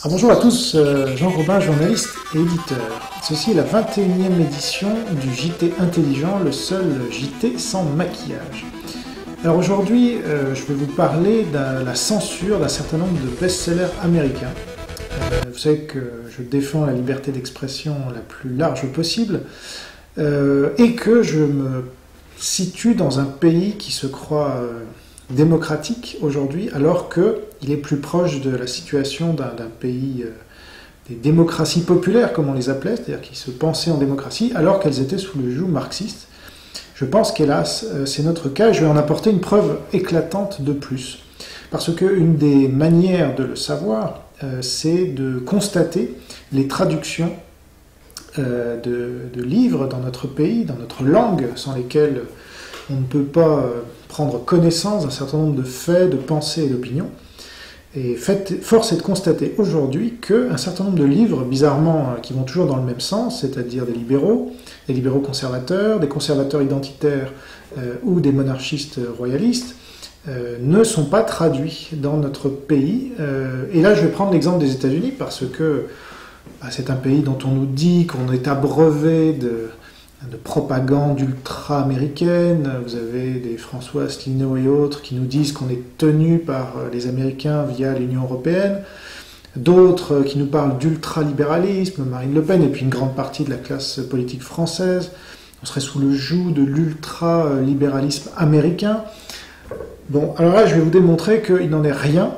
Bonjour à tous, Jean Robin, journaliste et éditeur. Ceci est la 21e édition du JT Intelligent, le seul JT sans maquillage. Alors aujourd'hui, je vais vous parler de la censure d'un certain nombre de best-sellers américains. Vous savez que je défends la liberté d'expression la plus large possible et que je me situe dans un pays qui se croit démocratique aujourd'hui, alors qu'il est plus proche de la situation d'un pays des démocraties populaires, comme on les appelait, c'est-à-dire qui se pensaient en démocratie, alors qu'elles étaient sous le joug marxiste. Je pense qu'hélas, c'est notre cas, et je vais en apporter une preuve éclatante de plus. Parce qu'une des manières de le savoir, c'est de constater les traductions de livres dans notre pays, dans notre langue, sans lesquelles on ne peut pas prendre connaissance d'un certain nombre de faits, de pensées et d'opinions. Et force est de constater aujourd'hui qu'un certain nombre de livres, bizarrement, qui vont toujours dans le même sens, c'est-à-dire des libéraux conservateurs, des conservateurs identitaires ou des monarchistes royalistes, ne sont pas traduits dans notre pays. Et là, je vais prendre l'exemple des États-Unis parce que c'est un pays dont on nous dit qu'on est abreuvé de propagande ultra-américaine. Vous avez des François Asselineau et autres qui nous disent qu'on est tenu par les Américains via l'Union européenne, d'autres qui nous parlent d'ultralibéralisme, Marine Le Pen, et puis une grande partie de la classe politique française. On serait sous le joug de l'ultralibéralisme américain. Bon, alors là, je vais vous démontrer qu'il n'en est rien,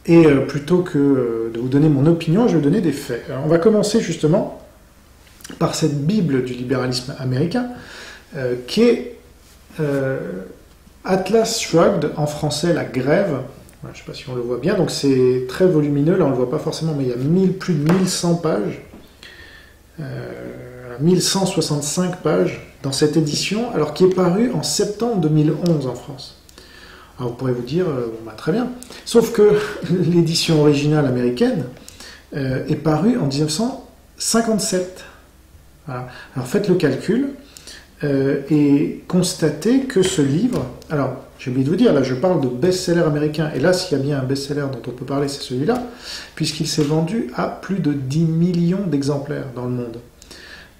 et plutôt que de vous donner mon opinion, je vais vous donner des faits. Alors, on va commencer justement par cette Bible du libéralisme américain, qui est Atlas Shrugged, en français La Grève. Voilà, je ne sais pas si on le voit bien, donc c'est très volumineux, là on ne le voit pas forcément, mais il y a plus de 1100 pages, 1165 pages dans cette édition, alors qui est parue en septembre 2011 en France. Alors vous pourrez vous dire, très bien, sauf que l'édition originale américaine est parue en 1957. Voilà. Alors faites le calcul et constatez que ce livre, alors j'ai oublié de vous dire, là je parle de best-seller américain, et là s'il y a bien un best-seller dont on peut parler, c'est celui-là, puisqu'il s'est vendu à plus de 10 millions d'exemplaires dans le monde.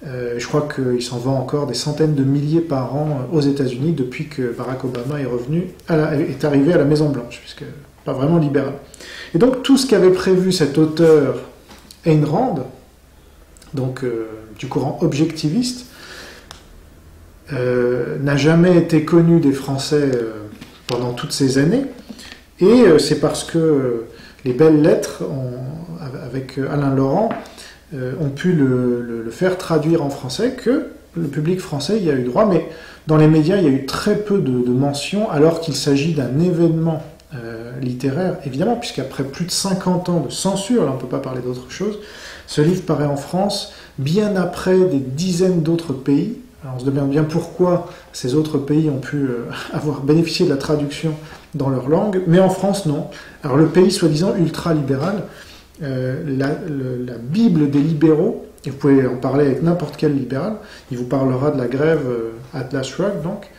Je crois qu'il s'en vend encore des centaines de milliers par an aux États-Unis depuis que Barack Obama est arrivé à la Maison-Blanche, puisque pas vraiment libéral. Et donc tout ce qu'avait prévu cet auteur Ayn Rand, donc du courant objectiviste, n'a jamais été connu des Français pendant toutes ces années, et c'est parce que les belles lettres avec Alain Laurent ont pu le faire traduire en français que le public français y a eu droit, mais dans les médias il y a eu très peu de mentions, alors qu'il s'agit d'un événement littéraire, évidemment, puisqu'après plus de 50 ans de censure, là on ne peut pas parler d'autre chose, ce livre paraît en France bien après des dizaines d'autres pays. Alors on se demande bien pourquoi ces autres pays ont pu avoir bénéficié de la traduction dans leur langue, mais en France non. Alors le pays soi-disant ultra-libéral, la Bible des libéraux, et vous pouvez en parler avec n'importe quel libéral, il vous parlera de la grève Atlas Shrugged, donc,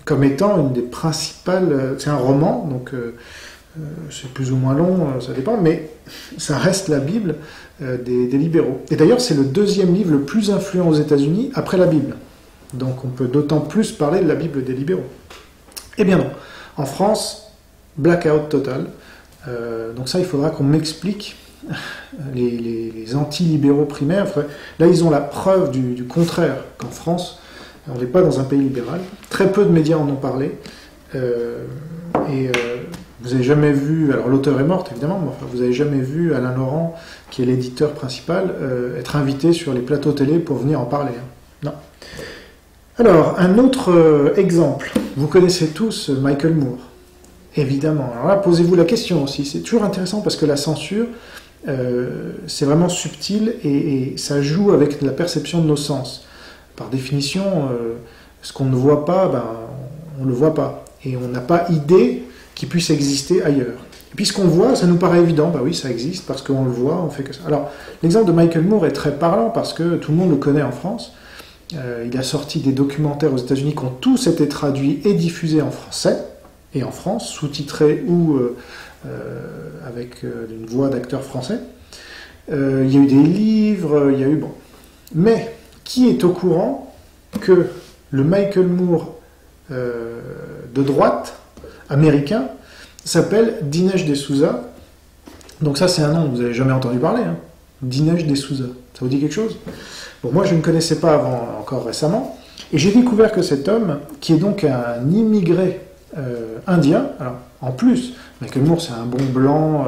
comme étant une des principales... c'est un roman, donc c'est plus ou moins long, ça dépend, mais ça reste la Bible des libéraux. Et d'ailleurs, c'est le deuxième livre le plus influent aux États-Unis après la Bible. Donc on peut d'autant plus parler de la Bible des libéraux. Eh bien non. En France, blackout total. Donc ça, il faudra qu'on m'explique les anti-libéraux primaires. Là, ils ont la preuve du contraire, qu'en France, on n'est pas dans un pays libéral. Très peu de médias en ont parlé. Vous n'avez jamais vu, alors l'auteur est mort évidemment, mais enfin, vous n'avez jamais vu Alain Laurent, qui est l'éditeur principal, être invité sur les plateaux télé pour venir en parler. Non. Alors, un autre exemple. Vous connaissez tous Michael Moore, évidemment. Alors là, posez-vous la question aussi. C'est toujours intéressant parce que la censure, c'est vraiment subtil et ça joue avec la perception de nos sens. Par définition, ce qu'on ne voit pas, on ne le voit pas. Et on n'a pas idée qu'il puisse exister ailleurs. Et puis ce qu'on voit, ça nous paraît évident, oui, ça existe, parce qu'on le voit, on fait que ça. Alors, l'exemple de Michael Moore est très parlant, parce que tout le monde le connaît en France. Il a sorti des documentaires aux États-Unis qui ont tous été traduits et diffusés en français, et en France, sous-titrés ou avec une voix d'acteur français. Il y a eu des livres, il y a eu... Bon. Mais qui est au courant que le Michael Moore de droite, américain, s'appelle Dinesh D'Souza? Donc ça, c'est un nom que vous n'avez jamais entendu parler. Hein. Dinesh D'Souza. Ça vous dit quelque chose? Bon, moi, je ne connaissais pas avant, encore récemment. Et j'ai découvert que cet homme, qui est donc un immigré indien, alors en plus, Michael Moore, c'est un bon blanc,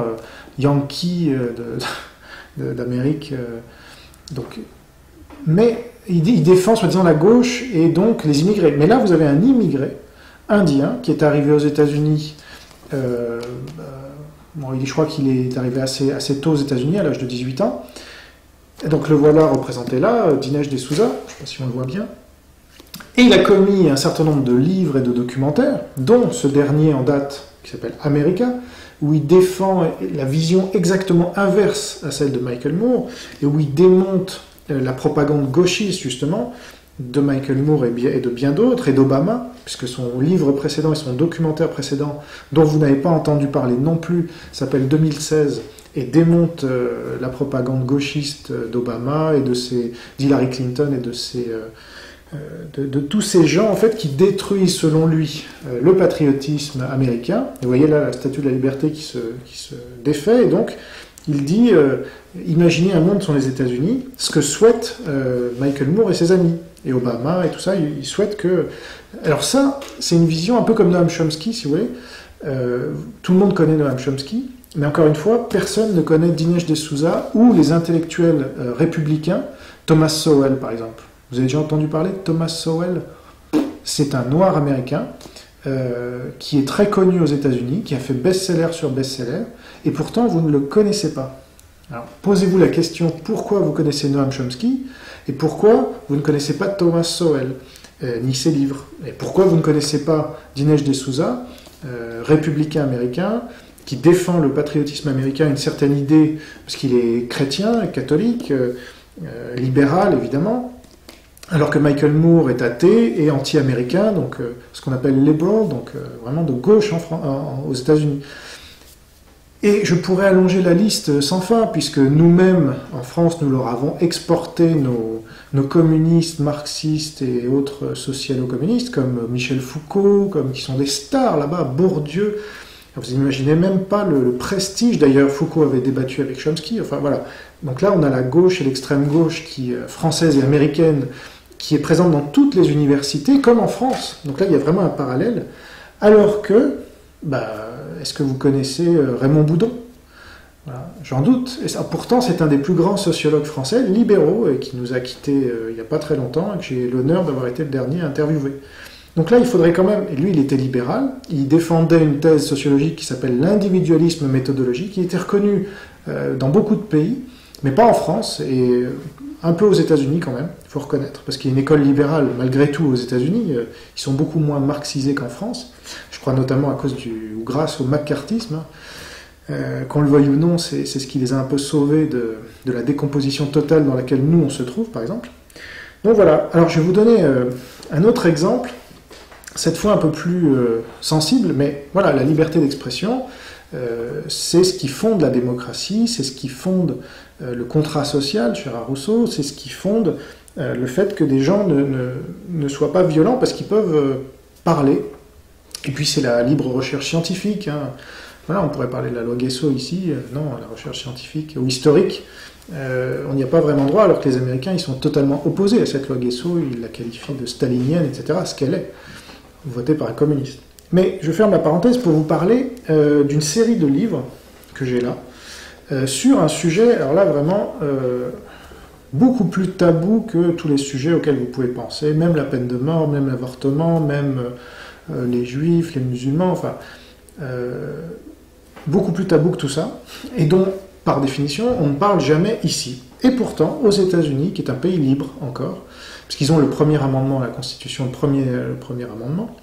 yankee d'Amérique, donc, mais il défend soi-disant la gauche et donc les immigrés. Mais là, vous avez un immigré indien qui est arrivé aux États-Unis. Bon, je crois qu'il est arrivé assez tôt aux États-Unis, à l'âge de 18 ans. Et donc le voilà représenté là, Dinesh D'Souza, je ne sais pas si on le voit bien. Et il a commis un certain nombre de livres et de documentaires, dont ce dernier en date, qui s'appelle America, où il défend la vision exactement inverse à celle de Michael Moore, et où il démonte la propagande gauchiste, justement, de Michael Moore et de bien d'autres, et d'Obama, puisque son livre précédent et son documentaire précédent, dont vous n'avez pas entendu parler non plus, s'appelle 2016, et démonte la propagande gauchiste d'Obama et d'Hillary Clinton et de tous ces gens en fait qui détruisent selon lui le patriotisme américain. Et vous voyez là la statue de la liberté qui se défait, et donc il dit imaginez un monde sans les États-Unis, ce que souhaitent Michael Moore et ses amis, et Obama et tout ça, ils souhaitent que... Alors ça, c'est une vision un peu comme Noam Chomsky, si vous voulez. Tout le monde connaît Noam Chomsky, mais encore une fois, personne ne connaît Dinesh D'Souza ou les intellectuels républicains, Thomas Sowell par exemple. Vous avez déjà entendu parler de Thomas Sowell? C'est un noir américain qui est très connu aux États-Unis, qui a fait best-seller sur best-seller, et pourtant vous ne le connaissez pas. Alors posez-vous la question, pourquoi vous connaissez Noam Chomsky, et pourquoi vous ne connaissez pas Thomas Sowell, ni ses livres? Et pourquoi vous ne connaissez pas Dinesh D'Souza, républicain américain, qui défend le patriotisme américain, une certaine idée, parce qu'il est chrétien, catholique, libéral évidemment, alors que Michael Moore est athée et anti-américain, donc ce qu'on appelle liberal, donc vraiment de gauche aux États-Unis. Et je pourrais allonger la liste sans fin, puisque nous-mêmes, en France, nous leur avons exporté nos communistes, marxistes et autres socialo-communistes, comme Michel Foucault, qui sont des stars là-bas, Bourdieu. Vous n'imaginez même pas le prestige. D'ailleurs, Foucault avait débattu avec Chomsky. Enfin voilà. Donc là, on a la gauche et l'extrême gauche française et américaine, qui est présente dans toutes les universités, comme en France. Donc là, il y a vraiment un parallèle. Alors que, est-ce que vous connaissez Raymond Boudon? Voilà, j'en doute. Et ça, pourtant, c'est un des plus grands sociologues français, libéraux, et qui nous a quittés il n'y a pas très longtemps, et que j'ai l'honneur d'avoir été le dernier à interviewer. Donc là, il faudrait quand même... Et lui, il était libéral. Il défendait une thèse sociologique qui s'appelle l'individualisme méthodologique, qui était reconnue dans beaucoup de pays, mais pas en France, et un peu aux États-Unis quand même, il faut reconnaître. Parce qu'il y a une école libérale, malgré tout, aux États-Unis. Ils sont beaucoup moins marxisés qu'en France. Je crois notamment à cause ou grâce au macartisme. Qu'on le veuille ou non, c'est ce qui les a un peu sauvés de la décomposition totale dans laquelle nous, on se trouve, par exemple. Donc voilà. Alors, je vais vous donner un autre exemple, cette fois un peu plus sensible, mais voilà, la liberté d'expression, c'est ce qui fonde la démocratie, c'est ce qui fonde le contrat social, cher à Rousseau, c'est ce qui fonde le fait que des gens ne soient pas violents parce qu'ils peuvent parler. Et puis c'est la libre recherche scientifique. Hein. Voilà, on pourrait parler de la loi Guesso ici, non, la recherche scientifique ou historique, on n'y a pas vraiment droit, alors que les Américains, ils sont totalement opposés à cette loi Guesso, ils la qualifient de stalinienne, etc., ce qu'elle est, votée par un communiste. Mais je ferme la parenthèse pour vous parler d'une série de livres que j'ai là, sur un sujet, alors là vraiment, beaucoup plus tabou que tous les sujets auxquels vous pouvez penser, même la peine de mort, même l'avortement, même les juifs, les musulmans, enfin, beaucoup plus tabou que tout ça, et dont, par définition, on ne parle jamais ici. Et pourtant, aux États-Unis, qui est un pays libre encore, puisqu'ils ont le premier amendement à la Constitution, le premier amendement,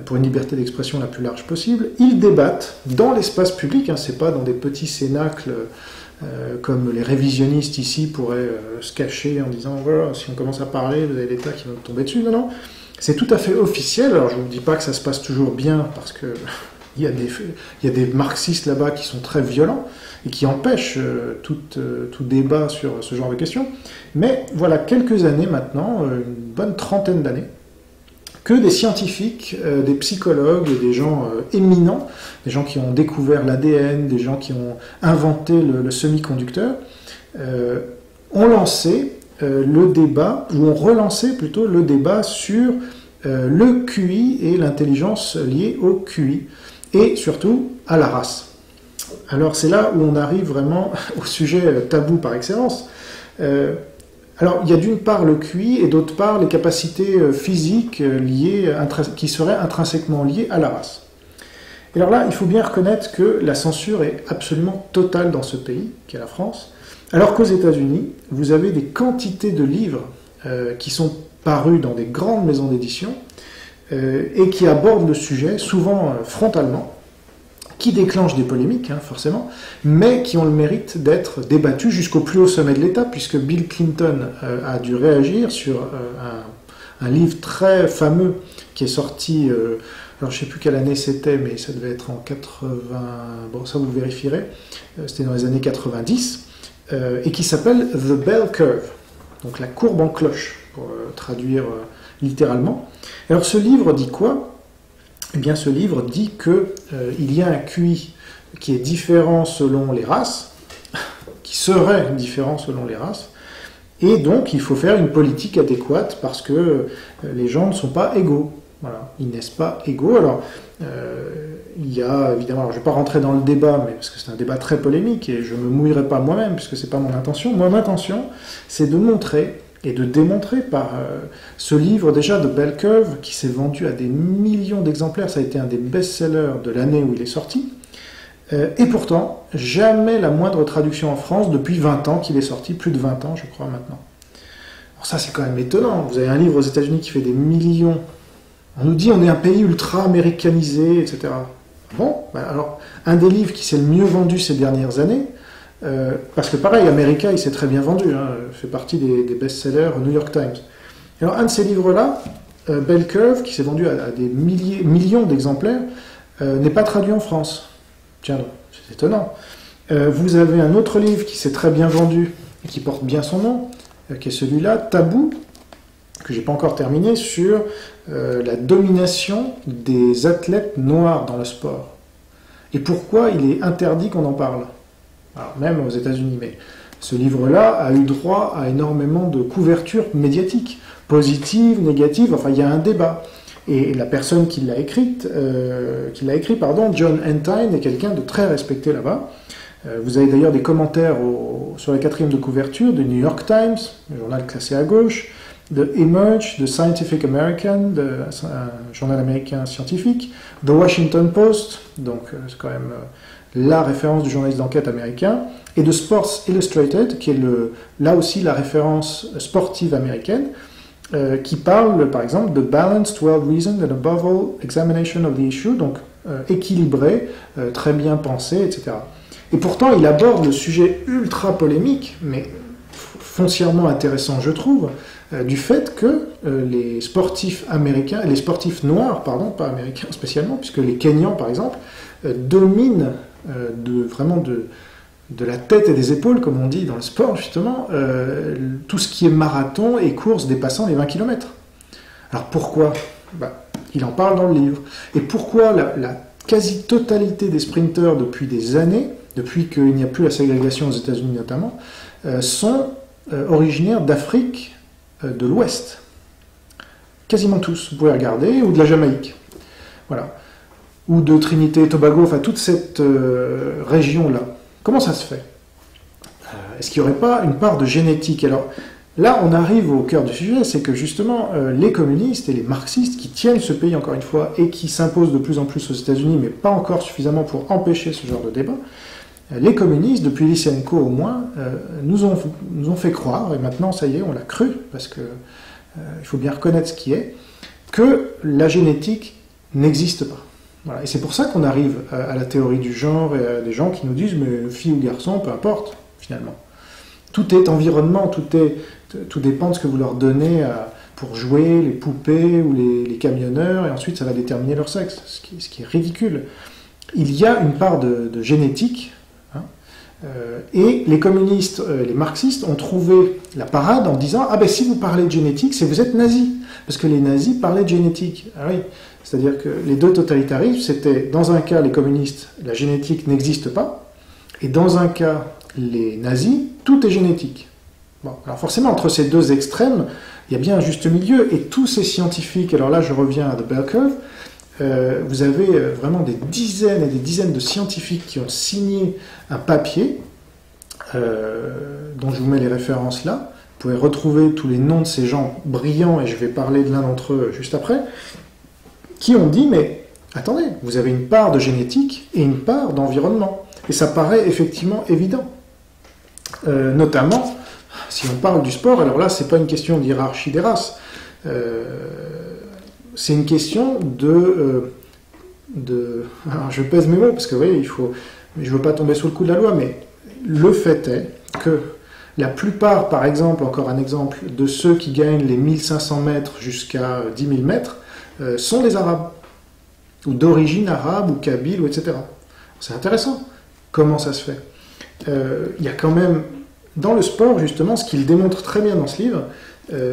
pour une liberté d'expression la plus large possible, ils débattent dans l'espace public, hein, c'est pas dans des petits cénacles comme les révisionnistes ici pourraient se cacher en disant voilà, si on commence à parler, vous avez l'État qui va vous tomber dessus. Non, non, c'est tout à fait officiel. Alors je ne vous dis pas que ça se passe toujours bien, parce que Il y a des marxistes là-bas qui sont très violents et qui empêchent tout débat sur ce genre de questions. Mais voilà quelques années maintenant, une bonne trentaine d'années, que des scientifiques, des psychologues, des gens éminents, des gens qui ont découvert l'ADN, des gens qui ont inventé le semi-conducteur, ont lancé le débat, ou ont relancé plutôt le débat sur le QI et l'intelligence liée au QI, et surtout à la race. Alors c'est là où on arrive vraiment au sujet tabou par excellence. Alors il y a d'une part le QI et d'autre part les capacités physiques liées, qui seraient intrinsèquement liées à la race. Et alors là, il faut bien reconnaître que la censure est absolument totale dans ce pays, qui est la France, alors qu'aux États-Unis, vous avez des quantités de livres qui sont parus dans des grandes maisons d'édition et qui abordent le sujet, souvent frontalement, qui déclenchent des polémiques, forcément, mais qui ont le mérite d'être débattus jusqu'au plus haut sommet de l'État, puisque Bill Clinton a dû réagir sur un livre très fameux qui est sorti, alors je ne sais plus quelle année c'était, mais ça devait être en 80, bon ça vous le vérifierez, c'était dans les années 90, et qui s'appelle The Bell Curve, donc la courbe en cloche, pour traduire littéralement. Alors ce livre dit quoi ? Eh bien, ce livre dit qu'il y a un QI qui est différent selon les races, qui serait différent selon les races, et donc il faut faire une politique adéquate parce que les gens ne sont pas égaux. Voilà, ils naissent pas égaux. Alors, il y a évidemment, alors je ne vais pas rentrer dans le débat, mais parce que c'est un débat très polémique et je ne me mouillerai pas moi-même puisque c'est pas mon intention. Moi, mon intention, c'est de montrer et de démontrer par ce livre déjà de Bell Curve qui s'est vendu à des millions d'exemplaires, ça a été un des best-sellers de l'année où il est sorti, et pourtant jamais la moindre traduction en France depuis 20 ans qu'il est sorti, plus de 20 ans je crois maintenant. Alors ça c'est quand même étonnant, vous avez un livre aux États-Unis qui fait des millions, on nous dit on est un pays ultra-américanisé, etc. Bon, ben alors un des livres qui s'est le mieux vendu ces dernières années, parce que pareil, America, il s'est très bien vendu, fait partie des best-sellers New York Times. Alors un de ces livres-là, Bell Curve, qui s'est vendu à des millions d'exemplaires, n'est pas traduit en France. Tiens donc, c'est étonnant. Vous avez un autre livre qui s'est très bien vendu, et qui porte bien son nom, qui est celui-là, Tabou, que j'ai pas encore terminé, sur la domination des athlètes noirs dans le sport. Et pourquoi il est interdit qu'on en parle. Alors, même aux États-Unis, mais ce livre-là a eu droit à énormément de couverture médiatique, positive, négative, enfin il y a un débat. Et la personne qui l'a écrit, John Entine, est quelqu'un de très respecté là-bas. Vous avez d'ailleurs des commentaires sur la quatrième de couverture du New York Times, le journal classé à gauche, de Emerge, de Scientific American, un journal américain scientifique, The Washington Post, donc c'est quand même la référence du journaliste d'enquête américain, et de Sports Illustrated, qui est là aussi la référence sportive américaine, qui parle par exemple de Balanced, Well-Reasoned and Above All Examination of the Issue, donc équilibré, très bien pensé, etc. Et pourtant, il aborde le sujet ultra polémique, mais foncièrement intéressant, je trouve, du fait que les sportifs américains, les sportifs noirs, pardon, pas américains spécialement, puisque les Kenyans, par exemple, dominent vraiment de la tête et des épaules, comme on dit dans le sport, justement, tout ce qui est marathon et courses dépassant les 20 km. Alors pourquoi ? Il en parle dans le livre. Et pourquoi la quasi-totalité des sprinteurs depuis des années, depuis qu'il n'y a plus la ségrégation aux États-Unis notamment, sont originaires d'Afrique de l'Ouest. Quasiment tous, vous pouvez regarder, ou de la Jamaïque. Voilà. Ou de Trinité et Tobago, enfin toute cette région-là. Comment ça se fait ? Est-ce qu'il n'y aurait pas une part de génétique ? Alors là, on arrive au cœur du sujet, c'est que justement, les communistes et les marxistes qui tiennent ce pays, encore une fois, et qui s'imposent de plus en plus aux États-Unis, mais pas encore suffisamment pour empêcher ce genre de débat, les communistes, depuis Lysenko au moins, nous ont fait croire, et maintenant, ça y est, on l'a cru, parce que il faut bien reconnaître ce qui est, que la génétique n'existe pas. Voilà. Et c'est pour ça qu'on arrive à la théorie du genre et à des gens qui nous disent mais fille ou garçon, peu importe, finalement. Tout est environnement, tout dépend de ce que vous leur donnez pour jouer, les poupées ou les camionneurs, et ensuite ça va déterminer leur sexe, ce qui est ridicule. il y a une part de génétique, hein, et les communistes, les marxistes ont trouvé la parade en disant « Ah ben si vous parlez de génétique, c'est que vous êtes nazi ». Parce que les nazis parlaient de génétique. Ah oui, c'est-à-dire que les deux totalitarismes, c'était dans un cas, les communistes, la génétique n'existe pas, et dans un cas, les nazis, tout est génétique. Bon, alors forcément, entre ces deux extrêmes, il y a bien un juste milieu, et tous ces scientifiques, alors là je reviens à The Bell Curve, vous avez vraiment des dizaines et des dizaines de scientifiques qui ont signé un papier, dont je vous mets les références là. Vous pouvez retrouver tous les noms de ces gens brillants, et je vais parler de l'un d'entre eux juste après, qui ont dit, mais attendez, vous avez une part de génétique et une part d'environnement. Et ça paraît effectivement évident. Notamment, si on parle du sport, alors là, c'est pas une question d'hiérarchie des races, c'est une question alors je pèse mes mots, parce que vous voyez, je veux pas tomber sous le coup de la loi, mais le fait est que la plupart, par exemple, encore un exemple, de ceux qui gagnent les 1500 mètres jusqu'à 10 000 mètres, sont des Arabes, ou d'origine arabe, ou kabyle, ou etc. C'est intéressant. Comment ça se fait? Il y a quand même, dans le sport, justement, ce qu'il démontre très bien dans ce livre,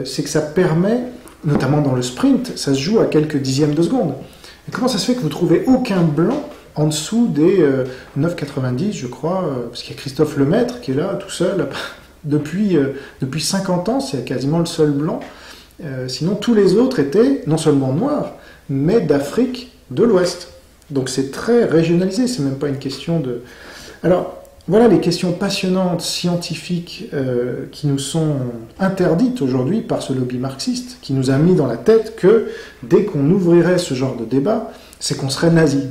c'est que ça permet, notamment dans le sprint, ça se joue à quelques dixièmes de seconde. Et comment ça se fait que vous trouvez aucun blanc en dessous des 9,90, je crois, parce qu'il y a Christophe Lemaître qui est là, tout seul, depuis 50 ans, c'est quasiment le seul blanc. Sinon, tous les autres étaient non seulement noirs, mais d'Afrique de l'Ouest. Donc c'est très régionalisé, c'est même pas une question de... Alors, voilà les questions passionnantes, scientifiques, qui nous sont interdites aujourd'hui par ce lobby marxiste, qui nous a mis dans la tête que dès qu'on ouvrirait ce genre de débat, c'est qu'on serait nazi.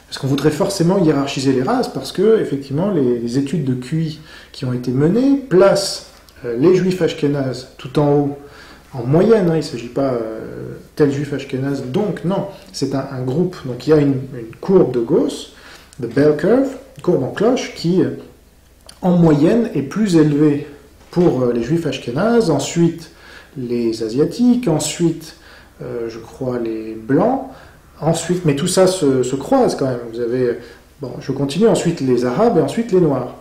Parce qu'on voudrait forcément hiérarchiser les races, parce que, effectivement, les études de QI qui ont été menées placent les juifs ashkénazes tout en haut, en moyenne, hein, il ne s'agit pas tel juif ashkénaze, donc non, c'est un groupe, donc il y a une courbe de Gauss, de Bell Curve, courbe en cloche, qui, en moyenne, est plus élevée pour les juifs ashkénazes, ensuite les asiatiques, ensuite, je crois, les blancs, ensuite, mais tout ça se croise quand même. Vous avez, bon, je continue, ensuite les arabes et ensuite les noirs.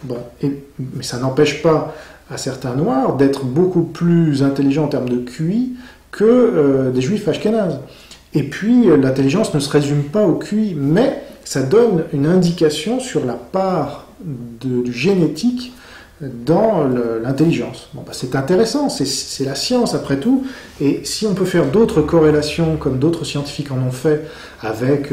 Bon, mais ça n'empêche pas à certains noirs d'être beaucoup plus intelligents en termes de QI que des juifs ashkénazes. Et puis, l'intelligence ne se résume pas au QI, mais ça donne une indication sur la part du génétique dans l'intelligence. Bon, bah, c'est intéressant, c'est la science après tout, et si on peut faire d'autres corrélations, comme d'autres scientifiques en ont fait, avec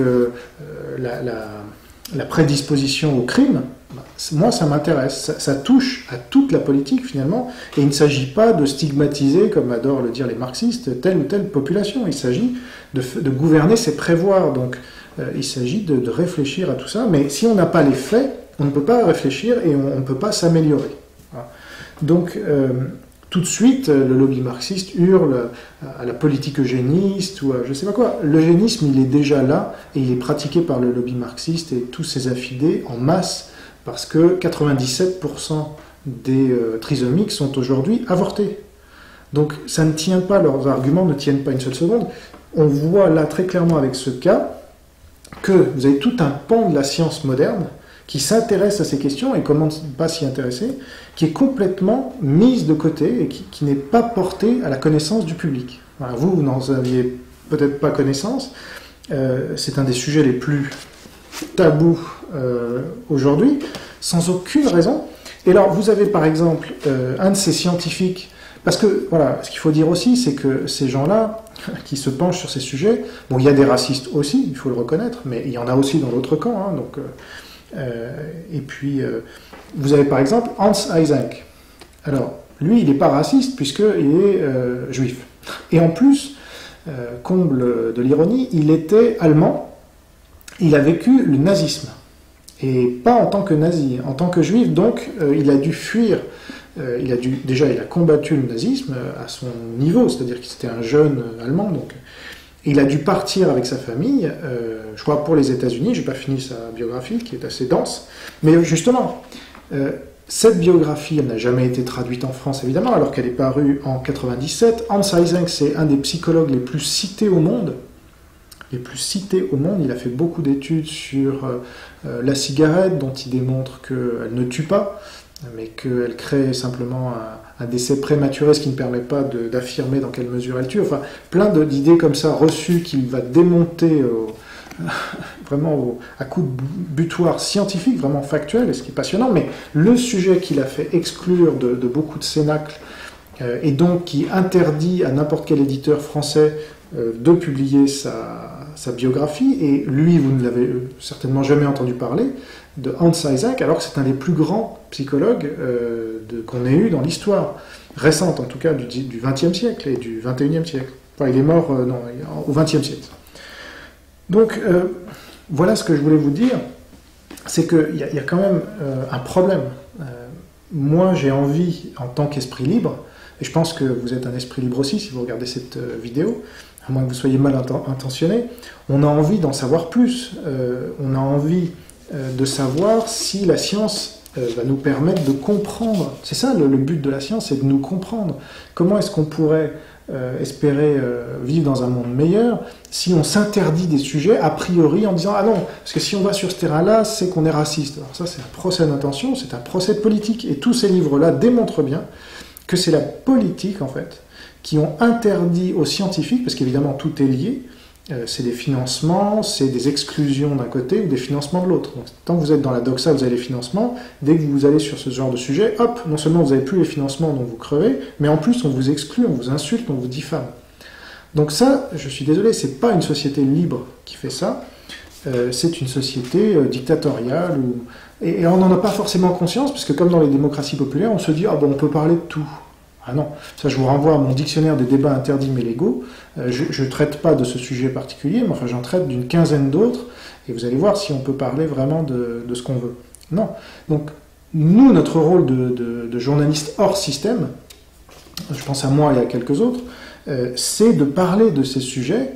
la prédisposition au crime, bah, moi ça m'intéresse, ça touche à toute la politique finalement, et il ne s'agit pas de stigmatiser, comme adorent le dire les marxistes, telle ou telle population, il s'agit de gouverner, c'est prévoir, donc il s'agit de réfléchir à tout ça, mais si on n'a pas les faits, on ne peut pas réfléchir et on ne peut pas s'améliorer. Voilà. Donc, tout de suite, le lobby marxiste hurle à la politique eugéniste ou à je ne sais pas quoi. L'eugénisme, il est déjà là et il est pratiqué par le lobby marxiste et tous ses affidés en masse parce que 97% des trisomiques sont aujourd'hui avortés. Donc, ça ne tient pas, leurs arguments ne tiennent pas une seule seconde. On voit là très clairement avec ce cas que vous avez tout un pan de la science moderne qui s'intéresse à ces questions et comment ne pas s'y intéresser, qui est complètement mise de côté et qui n'est pas portée à la connaissance du public. Alors vous n'en aviez peut-être pas connaissance, c'est un des sujets les plus tabous aujourd'hui, sans aucune raison. Et alors vous avez par exemple un de ces scientifiques, parce que voilà, ce qu'il faut dire aussi, c'est que ces gens-là, qui se penchent sur ces sujets, bon il y a des racistes aussi, il faut le reconnaître, mais il y en a aussi dans l'autre camp, hein, donc... et puis, vous avez par exemple Hans Eysenck. Alors, lui, il n'est pas raciste puisqu'il est juif. Et en plus, comble de l'ironie, il était allemand, il a vécu le nazisme. Et pas en tant que nazi, en tant que juif, donc il a dû fuir, déjà il a combattu le nazisme à son niveau, c'est-à-dire qu'il était un jeune allemand, donc... Il a dû partir avec sa famille, je crois pour les États-Unis, je n'ai pas fini sa biographie, qui est assez dense, mais justement, cette biographie, elle n'a jamais été traduite en France, évidemment, alors qu'elle est parue en 97. Hans Eysenck, c'est un des psychologues les plus cités au monde, les plus cités au monde. Il a fait beaucoup d'études sur la cigarette, dont il démontre qu'elle ne tue pas, mais qu'elle crée simplement un décès prématuré, ce qui ne permet pas d'affirmer dans quelle mesure elle tue. Enfin, plein d'idées comme ça reçues qu'il va démonter vraiment à coup de butoir scientifique, vraiment factuel, et ce qui est passionnant. Mais le sujet qu'il a fait exclure de beaucoup de cénacles, et donc qui interdit à n'importe quel éditeur français de publier sa biographie, et lui, vous ne l'avez certainement jamais entendu parler, de Hans Isaac, alors que c'est un des plus grands psychologues qu'on ait eu dans l'histoire récente, en tout cas du XXe siècle et du XXIe siècle. Enfin, il est mort au XXe siècle. Donc, voilà ce que je voulais vous dire, c'est qu'il y a quand même un problème. Moi, j'ai envie, en tant qu'esprit libre, et je pense que vous êtes un esprit libre aussi si vous regardez cette vidéo, à moins que vous soyez mal intentionné, on a envie d'en savoir plus. On a envie de savoir si la science va nous permettre de comprendre. C'est ça le but de la science, c'est de nous comprendre. Comment est-ce qu'on pourrait espérer vivre dans un monde meilleur si on s'interdit des sujets a priori en disant « Ah non, parce que si on va sur ce terrain-là, c'est qu'on est raciste. » Alors ça, c'est un procès d'intention, c'est un procès politique. Et tous ces livres-là démontrent bien que c'est la politique, en fait, qui ont interdit aux scientifiques, parce qu'évidemment tout est lié, c'est des financements, c'est des exclusions d'un côté ou des financements de l'autre. Donc, tant que vous êtes dans la doxa, vous avez les financements. Dès que vous allez sur ce genre de sujet, hop, non seulement vous n'avez plus les financements, donc vous crevez, mais en plus on vous exclut, on vous insulte, on vous diffame. Donc ça, je suis désolé, c'est pas une société libre qui fait ça, c'est une société dictatoriale, et on n'en a pas forcément conscience, parce que comme dans les démocraties populaires, on se dit « Ah bon, on peut parler de tout ». Ah non, ça je vous renvoie à mon dictionnaire des débats interdits mais légaux. Je ne traite pas de ce sujet particulier, mais enfin j'en traite d'une quinzaine d'autres, et vous allez voir si on peut parler vraiment de ce qu'on veut. Non. Donc, nous, notre rôle de journaliste hors système, je pense à moi et à quelques autres, c'est de parler de ces sujets,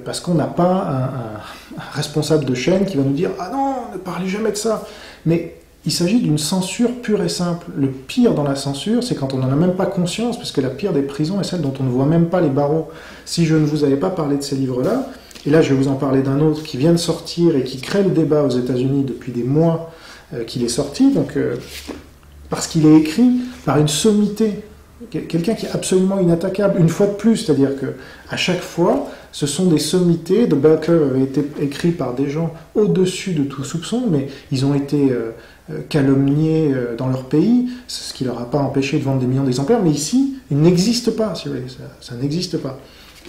parce qu'on n'a pas un responsable de chaîne qui va nous dire « Ah non, ne parlez jamais de ça !» Mais il s'agit d'une censure pure et simple. Le pire dans la censure, c'est quand on n'en a même pas conscience, parce que la pire des prisons est celle dont on ne voit même pas les barreaux. Si je ne vous avais pas parlé de ces livres-là, et là je vais vous en parler d'un autre qui vient de sortir et qui crée le débat aux États-Unis depuis des mois qu'il est sorti, donc, parce qu'il est écrit par une sommité, quelqu'un qui est absolument inattaquable, une fois de plus, c'est-à-dire que à chaque fois, ce sont des sommités. The Bell Curve avait été écrit par des gens au-dessus de tout soupçon, mais ils ont été calomniés dans leur pays, ce qui ne leur a pas empêché de vendre des millions d'exemplaires, mais ici, il n'existe pas, si vous voulez, ça n'existe pas.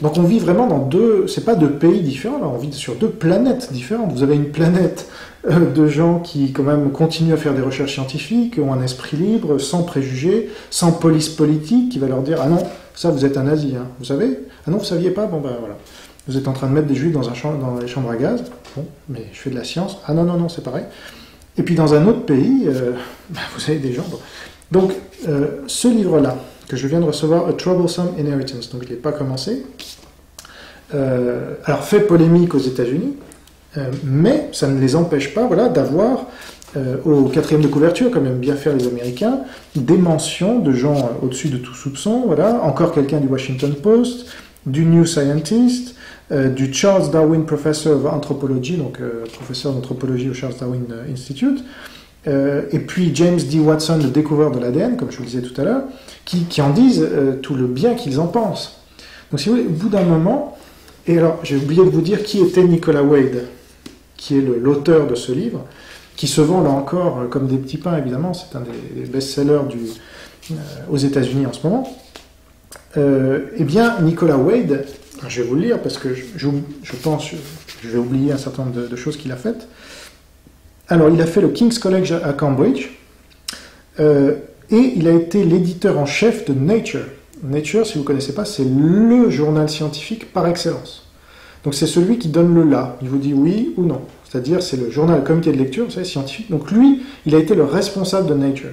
Donc on vit vraiment dans c'est pas deux pays différents, là, on vit sur deux planètes différentes. Vous avez une planète de gens qui quand même continuent à faire des recherches scientifiques, ont un esprit libre, sans préjugés, sans police politique, qui va leur dire « Ah non, ça vous êtes un nazi, hein, vous savez ? Ah non, vous saviez pas ? Bon ben voilà. Vous êtes en train de mettre des juifs dans les chambres à gaz. Bon, mais je fais de la science. Ah non, non, non, c'est pareil. » Et puis dans un autre pays, vous avez des gens... Bon. Donc, ce livre-là, que je viens de recevoir, A Troublesome Inheritance, donc il n'est pas commencé, alors fait polémique aux États-Unis, mais ça ne les empêche pas, voilà, d'avoir au quatrième de couverture, comme aiment bien faire les Américains, des mentions de gens au-dessus de tout soupçon, voilà, encore quelqu'un du Washington Post, du New Scientist, du Charles Darwin Professor of Anthropology, donc professeur d'anthropologie au Charles Darwin Institute, et puis James D. Watson, le découvreur de l'ADN, comme je vous le disais tout à l'heure, qui en disent tout le bien qu'ils en pensent. Donc si vous voulez, au bout d'un moment, et alors j'ai oublié de vous dire qui était Nicolas Wade, qui est l'auteur de ce livre, qui se vend là encore comme des petits pains, évidemment, c'est un des best-sellers aux États-Unis en ce moment. Eh bien, Nicolas Wade, je vais vous le lire parce que je pense, je vais oublier un certain nombre de choses qu'il a faites. Alors, il a fait le King's College à Cambridge, et il a été l'éditeur en chef de Nature. Nature, si vous ne connaissez pas, c'est le journal scientifique par excellence. Donc c'est celui qui donne le là. Il vous dit oui ou non. C'est-à-dire, c'est le journal, le comité de lecture, vous savez, scientifique. Donc lui, il a été le responsable de Nature.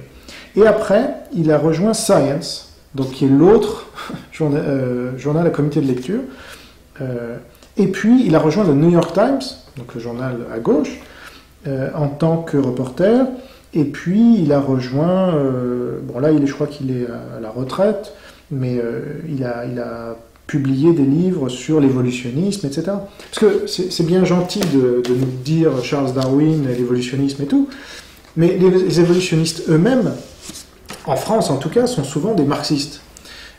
Et après, il a rejoint Science, donc qui est l'autre journal à comité de lecture. Et puis, il a rejoint le New York Times, donc le journal à gauche, en tant que reporter. Et puis, il a rejoint... bon, là, je crois qu'il est à la retraite, mais il a publier des livres sur l'évolutionnisme, etc. Parce que c'est bien gentil de nous dire Charles Darwin, l'évolutionnisme et tout, mais les évolutionnistes eux-mêmes, en France en tout cas, sont souvent des marxistes.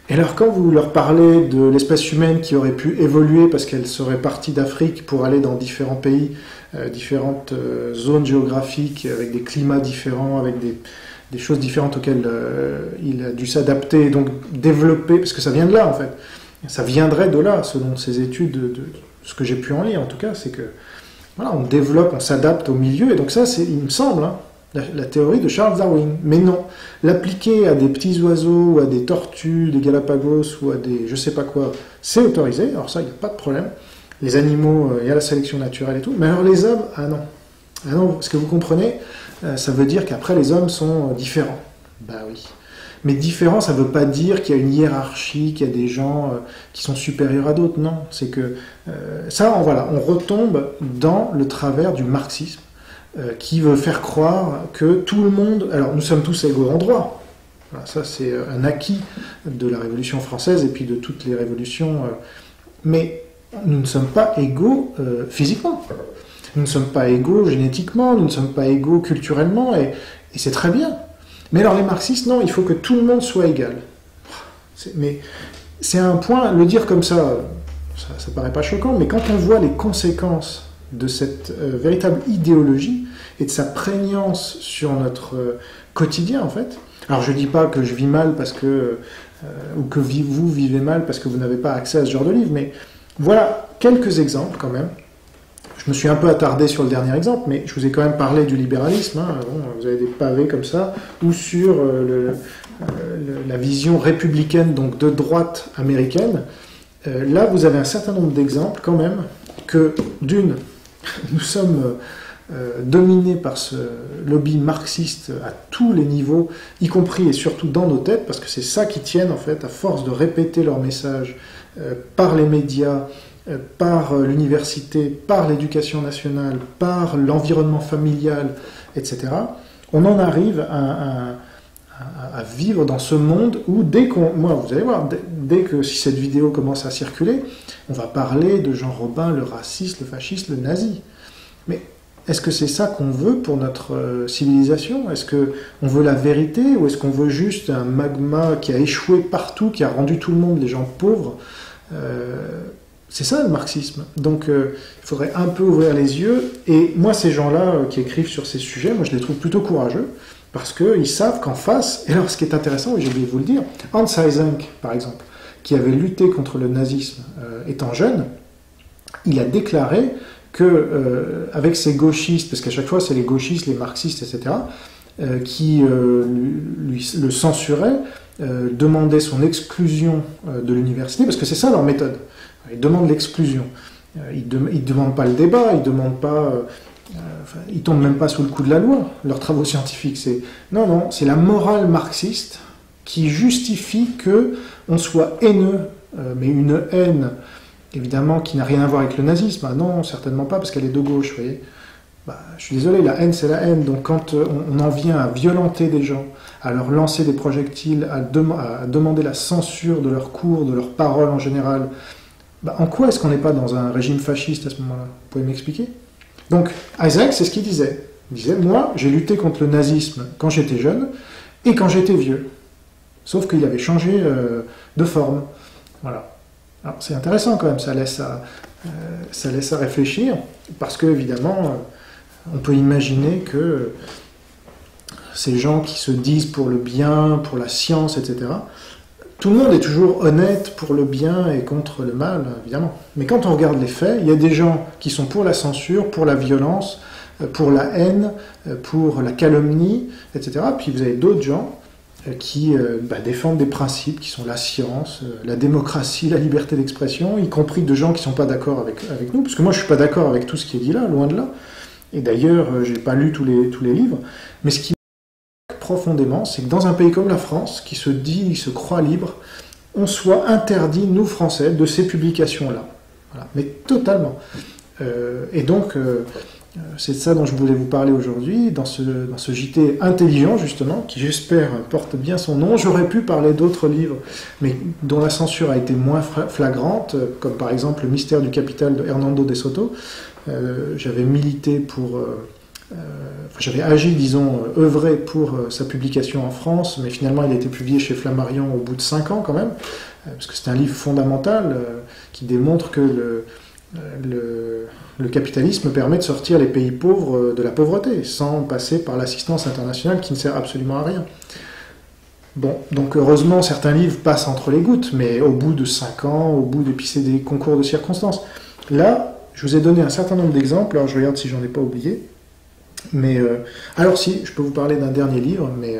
Et alors quand vous leur parlez de l'espèce humaine qui aurait pu évoluer parce qu'elle serait partie d'Afrique pour aller dans différents pays, différentes zones géographiques, avec des climats différents, avec des choses différentes auxquelles il a dû s'adapter, donc développer, parce que ça vient de là en fait. Ça viendrait de là, selon ces études, de ce que j'ai pu en lire en tout cas, c'est que voilà, on développe, on s'adapte au milieu, et donc ça, il me semble, hein, la théorie de Charles Darwin. Mais non, l'appliquer à des petits oiseaux, ou à des tortues, des Galapagos, ou à des je sais pas quoi, c'est autorisé, alors ça, il n'y a pas de problème. Les animaux, il y a la sélection naturelle et tout, mais alors les hommes, ah non. Ah non, ce que vous comprenez, ça veut dire qu'après les hommes sont différents. Bah oui. Mais différent, ça ne veut pas dire qu'il y a une hiérarchie, qu'il y a des gens qui sont supérieurs à d'autres. Non, c'est que ça, on retombe dans le travers du marxisme qui veut faire croire que tout le monde... Alors, nous sommes tous égaux en droit. Voilà, ça, c'est un acquis de la Révolution française et puis de toutes les révolutions. Mais nous ne sommes pas égaux physiquement. Nous ne sommes pas égaux génétiquement, nous ne sommes pas égaux culturellement, et c'est très bien. Mais alors les marxistes, non, il faut que tout le monde soit égal. Mais c'est un point, le dire comme ça paraît pas choquant, mais quand on voit les conséquences de cette véritable idéologie et de sa prégnance sur notre quotidien, en fait. Alors je dis pas que je vis mal parce que, ou que vous vivez mal parce que vous n'avez pas accès à ce genre de livre, mais voilà quelques exemples quand même. Je me suis un peu attardé sur le dernier exemple, mais je vous ai quand même parlé du libéralisme. Hein. Bon, vous avez des pavés comme ça, ou sur la vision républicaine, donc de droite américaine. Là, vous avez un certain nombre d'exemples quand même que, d'une, nous sommes dominés par ce lobby marxiste à tous les niveaux, y compris et surtout dans nos têtes, parce que c'est ça qui tienne en fait, à force de répéter leurs messages par les médias, par l'université, par l'éducation nationale, par l'environnement familial, etc., on en arrive à vivre dans ce monde où moi, vous allez voir, dès que si cette vidéo commence à circuler, on va parler de Jean Robin, le raciste, le fasciste, le nazi. Mais est-ce que c'est ça qu'on veut pour notre civilisation? Est-ce qu'on veut la vérité ou est-ce qu'on veut juste un magma qui a échoué partout, qui a rendu tout le monde, les gens pauvres? C'est ça le marxisme. Donc il faudrait un peu ouvrir les yeux. Et moi, ces gens-là qui écrivent sur ces sujets, moi je les trouve plutôt courageux, parce qu'ils savent qu'en face, et alors ce qui est intéressant, et j'ai oublié de vous le dire, Hans Eysenck, par exemple, qui avait lutté contre le nazisme étant jeune, il a déclaré que avec ces gauchistes, parce qu'à chaque fois c'est les gauchistes, les marxistes, etc., qui le censuraient, demandaient son exclusion de l'université, parce que c'est ça leur méthode. Ils demandent l'exclusion. Ils ne demandent pas le débat, ils demandent pas... ils tombent même pas sous le coup de la loi, leurs travaux scientifiques. Non, c'est la morale marxiste qui justifie qu'on soit haineux, mais une haine, évidemment, qui n'a rien à voir avec le nazisme. Ah non, certainement pas, parce qu'elle est de gauche, vous voyez. Je suis désolé, la haine, c'est la haine. Donc quand on en vient à violenter des gens, à leur lancer des projectiles, à demander la censure de leurs cours, de leurs paroles en général, en quoi est-ce qu'on n'est pas dans un régime fasciste à ce moment-là? Vous pouvez m'expliquer? Donc, Eysenck, c'est ce qu'il disait. Il disait, moi, j'ai lutté contre le nazisme quand j'étais jeune et quand j'étais vieux. Sauf qu'il avait changé de forme. Voilà. Alors, c'est intéressant quand même, ça laisse à réfléchir, parce que, évidemment, on peut imaginer que ces gens qui se disent pour le bien, pour la science, etc., tout le monde est toujours honnête pour le bien et contre le mal, évidemment. Mais quand on regarde les faits, il y a des gens qui sont pour la censure, pour la violence, pour la haine, pour la calomnie, etc. Puis vous avez d'autres gens qui défendent des principes qui sont la science, la démocratie, la liberté d'expression, y compris de gens qui ne sont pas d'accord avec nous, parce que moi je ne suis pas d'accord avec tout ce qui est dit là, loin de là. Et d'ailleurs, je n'ai pas lu tous les livres, mais ce qui profondément, c'est que dans un pays comme la France, qui se croit libre, on soit interdit, nous Français, de ces publications-là. Voilà. Mais totalement. Et donc, c'est de ça dont je voulais vous parler aujourd'hui, dans ce JT intelligent, justement, qui j'espère porte bien son nom. J'aurais pu parler d'autres livres, mais dont la censure a été moins flagrante, comme par exemple Le mystère du capital de Hernando de Soto. J'avais milité pour... j'avais agi, disons, œuvré pour sa publication en France, mais finalement il a été publié chez Flammarion au bout de 5 ans quand même, parce que c'est un livre fondamental qui démontre que le capitalisme permet de sortir les pays pauvres de la pauvreté, sans passer par l'assistance internationale qui ne sert absolument à rien. Bon, donc heureusement certains livres passent entre les gouttes, mais au bout de 5 ans, au bout puis c'est des concours de circonstances. Là, je vous ai donné un certain nombre d'exemples, alors je regarde si j'en ai pas oublié. Mais alors si, je peux vous parler d'un dernier livre, mais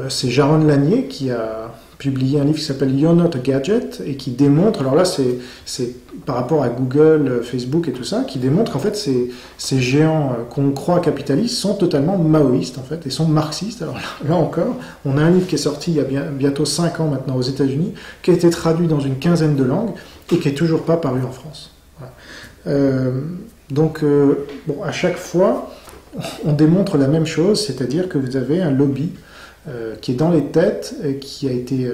c'est Jaron Lanier qui a publié un livre qui s'appelle You're Not a Gadget et qui démontre, alors là c'est par rapport à Google, Facebook et tout ça, qui démontre qu'en fait ces géants qu'on croit capitalistes sont totalement maoïstes en fait et sont marxistes. Alors là encore, on a un livre qui est sorti il y a bientôt 5 ans maintenant aux États-Unis, qui a été traduit dans une quinzaine de langues et qui est toujours pas paru en France. Voilà. Donc bon, à chaque fois on démontre la même chose, c'est-à-dire que vous avez un lobby qui est dans les têtes, qui a été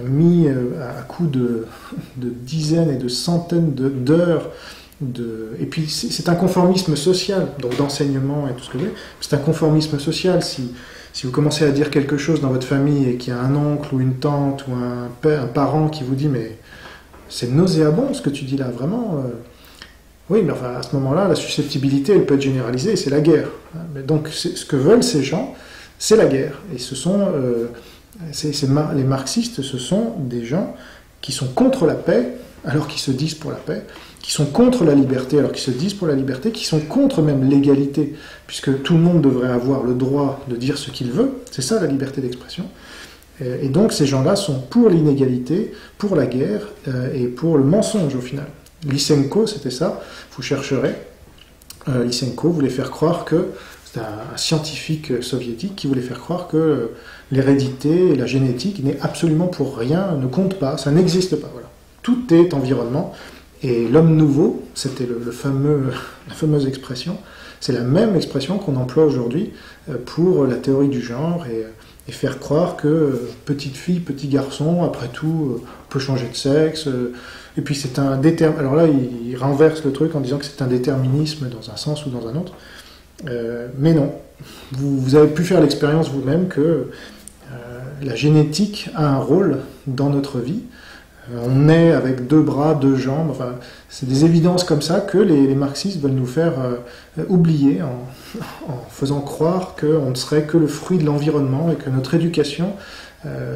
mis à coup de dizaines et de centaines d'heures, et puis c'est un conformisme social, donc d'enseignement et tout ce que vous voulez, c'est un conformisme social. Si vous commencez à dire quelque chose dans votre famille et qu'il y a un oncle ou une tante ou un parent qui vous dit « mais c'est nauséabond ce que tu dis là, vraiment ». Oui, mais enfin, à ce moment-là, la susceptibilité, elle peut être généralisée, et c'est la guerre. Donc, ce que veulent ces gens, c'est la guerre. Et ce sont, les marxistes, ce sont des gens qui sont contre la paix, alors qu'ils se disent pour la paix, qui sont contre la liberté, alors qu'ils se disent pour la liberté, qui sont contre même l'égalité, puisque tout le monde devrait avoir le droit de dire ce qu'il veut. C'est ça, la liberté d'expression. Et donc, ces gens-là sont pour l'inégalité, pour la guerre, et pour le mensonge, au final. Lysenko, c'était ça, vous chercherez. Lysenko voulait faire croire que, c'est un scientifique soviétique qui voulait faire croire que l'hérédité et la génétique n'est absolument pour rien, ne compte pas, ça n'existe pas. Voilà. Tout est environnement. Et l'homme nouveau, c'était la fameuse expression, c'est la même expression qu'on emploie aujourd'hui pour la théorie du genre et faire croire que petite fille, petit garçon, après tout, peut changer de sexe. Et puis c'est un déterminisme. Alors là, il renverse le truc en disant que c'est un déterminisme dans un sens ou dans un autre. Mais non. Vous avez pu faire l'expérience vous-même que la génétique a un rôle dans notre vie. On naît avec 2 bras, 2 jambes. Enfin, c'est des évidences comme ça que les marxistes veulent nous faire oublier en faisant croire qu'on ne serait que le fruit de l'environnement et que notre éducation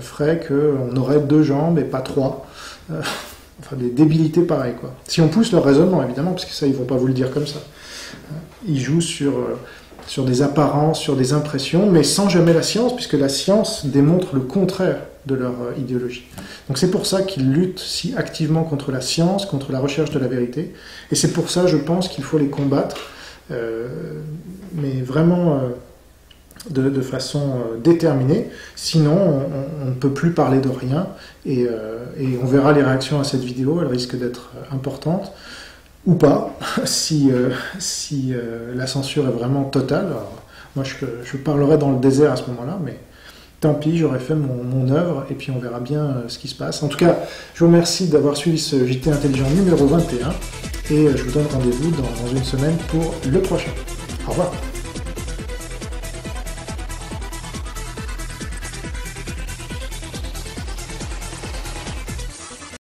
ferait qu'on aurait 2 jambes et pas 3. Enfin, des débilités pareilles, quoi. Si on pousse leur raisonnement, évidemment, parce que ça, ils ne vont pas vous le dire comme ça. Ils jouent sur des apparences, sur des impressions, mais sans jamais la science, puisque la science démontre le contraire de leur idéologie. Donc c'est pour ça qu'ils luttent si activement contre la science, contre la recherche de la vérité, et c'est pour ça, je pense, qu'il faut les combattre, mais vraiment de façon déterminée, sinon on ne peut plus parler de rien, et on verra les réactions à cette vidéo, elles risquent d'être importantes, ou pas, si la censure est vraiment totale. Alors, moi je parlerai dans le désert à ce moment-là, mais tant pis, j'aurais fait mon œuvre, et puis on verra bien ce qui se passe. En tout cas, je vous remercie d'avoir suivi ce JT Intelligent numéro 21, et je vous donne rendez-vous dans une semaine pour le prochain. Au revoir.